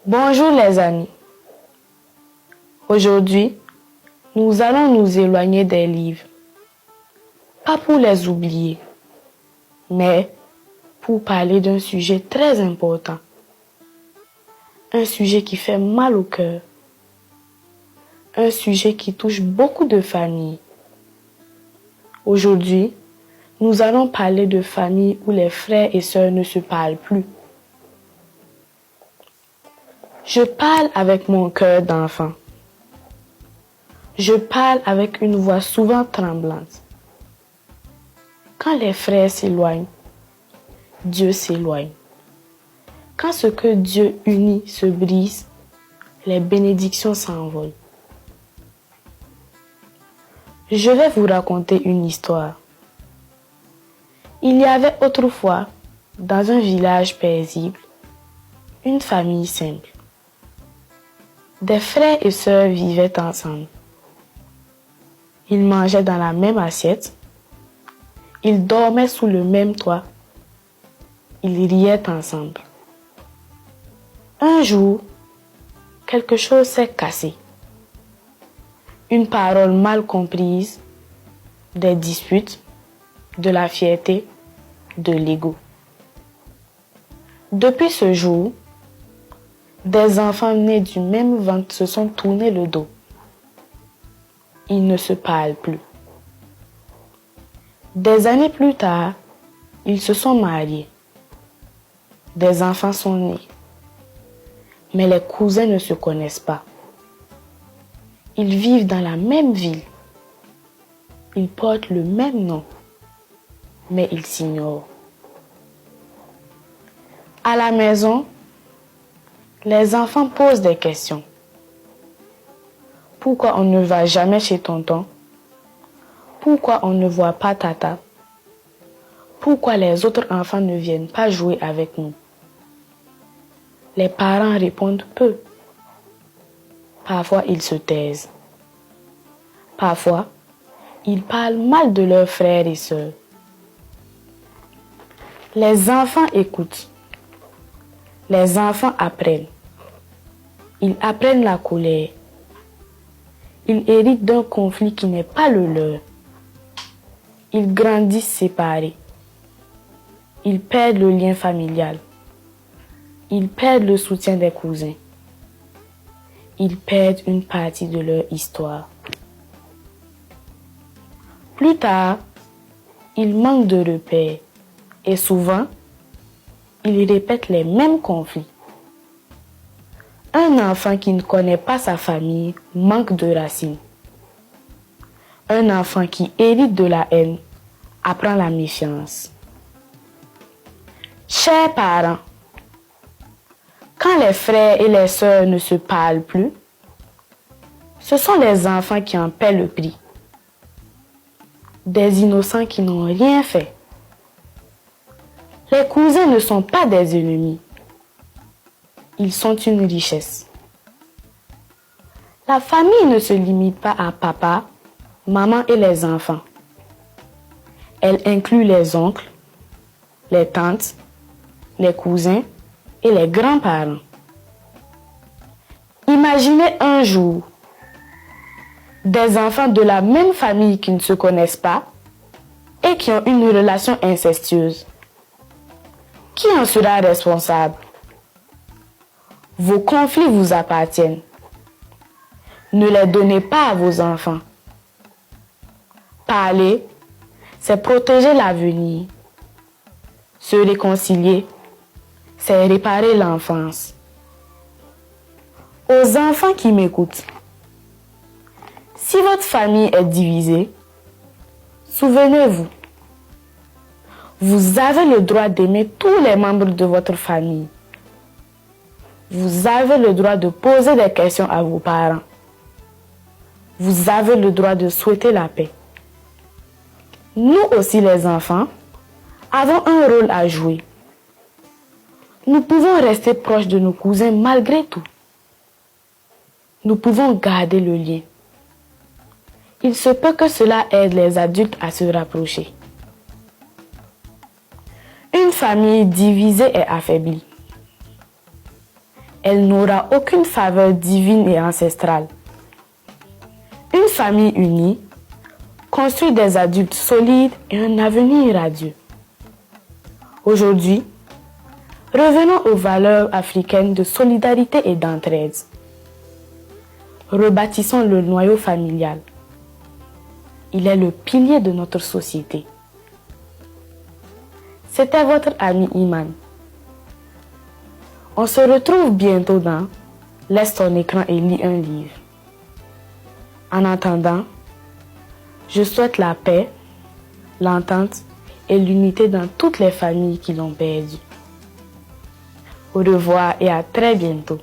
Bonjour les amis. Aujourd'hui, nous allons nous éloigner des livres. Pas pour les oublier, mais pour parler d'un sujet très important. Un sujet qui fait mal au cœur. Un sujet qui touche beaucoup de familles. Aujourd'hui, nous allons parler de familles où les frères et sœurs ne se parlent plus. Je parle avec mon cœur d'enfant. Je parle avec une voix souvent tremblante. Quand les frères s'éloignent, Dieu s'éloigne. Quand ce que Dieu unit se brise, les bénédictions s'envolent. Je vais vous raconter une histoire. Il y avait autrefois, dans un village paisible, une famille simple. Des frères et sœurs vivaient ensemble. Ils mangeaient dans la même assiette. Ils dormaient sous le même toit. Ils riaient ensemble. Un jour, quelque chose s'est cassé. Une parole mal comprise, des disputes, de la fierté, de l'ego. Depuis ce jour, des enfants nés du même ventre se sont tournés le dos. Ils ne se parlent plus. Des années plus tard, ils se sont mariés. Des enfants sont nés. Mais les cousins ne se connaissent pas. Ils vivent dans la même ville. Ils portent le même nom. Mais ils s'ignorent. À la maison, les enfants posent des questions. Pourquoi on ne va jamais chez tonton? Pourquoi on ne voit pas tata? Pourquoi les autres enfants ne viennent pas jouer avec nous? Les parents répondent peu. Parfois, ils se taisent. Parfois, ils parlent mal de leurs frères et sœurs. Les enfants écoutent. Les enfants apprennent. Ils apprennent la colère. Ils héritent d'un conflit qui n'est pas le leur. Ils grandissent séparés. Ils perdent le lien familial. Ils perdent le soutien des cousins. Ils perdent une partie de leur histoire. Plus tard, ils manquent de repères et souvent, ils répètent les mêmes conflits. Un enfant qui ne connaît pas sa famille manque de racines. Un enfant qui hérite de la haine apprend la méfiance. Chers parents, quand les frères et les sœurs ne se parlent plus, ce sont les enfants qui en paient le prix. Des innocents qui n'ont rien fait. Les cousins ne sont pas des ennemis. Ils sont une richesse. La famille ne se limite pas à papa, maman et les enfants. Elle inclut les oncles, les tantes, les cousins et les grands-parents. Imaginez un jour des enfants de la même famille qui ne se connaissent pas et qui ont une relation incestueuse. Qui en sera responsable? Vos conflits vous appartiennent. Ne les donnez pas à vos enfants. Parler, c'est protéger l'avenir. Se réconcilier, c'est réparer l'enfance. Aux enfants qui m'écoutent, si votre famille est divisée, souvenez-vous, vous avez le droit d'aimer tous les membres de votre famille. Vous avez le droit de poser des questions à vos parents. Vous avez le droit de souhaiter la paix. Nous aussi les enfants, avons un rôle à jouer. Nous pouvons rester proches de nos cousins malgré tout. Nous pouvons garder le lien. Il se peut que cela aide les adultes à se rapprocher. Une famille divisée est affaiblie. elle n'aura aucune faveur divine et ancestrale. Une famille unie construit des adultes solides et un avenir radieux. Aujourd'hui, revenons aux valeurs africaines de solidarité et d'entraide. Rebâtissons le noyau familial. Il est le pilier de notre société. C'était votre ami Iman. On se retrouve bientôt dans Laisse ton écran et lis un livre. En attendant, je souhaite la paix, l'entente et l'unité dans toutes les familles qui l'ont perdu. Au revoir et à très bientôt.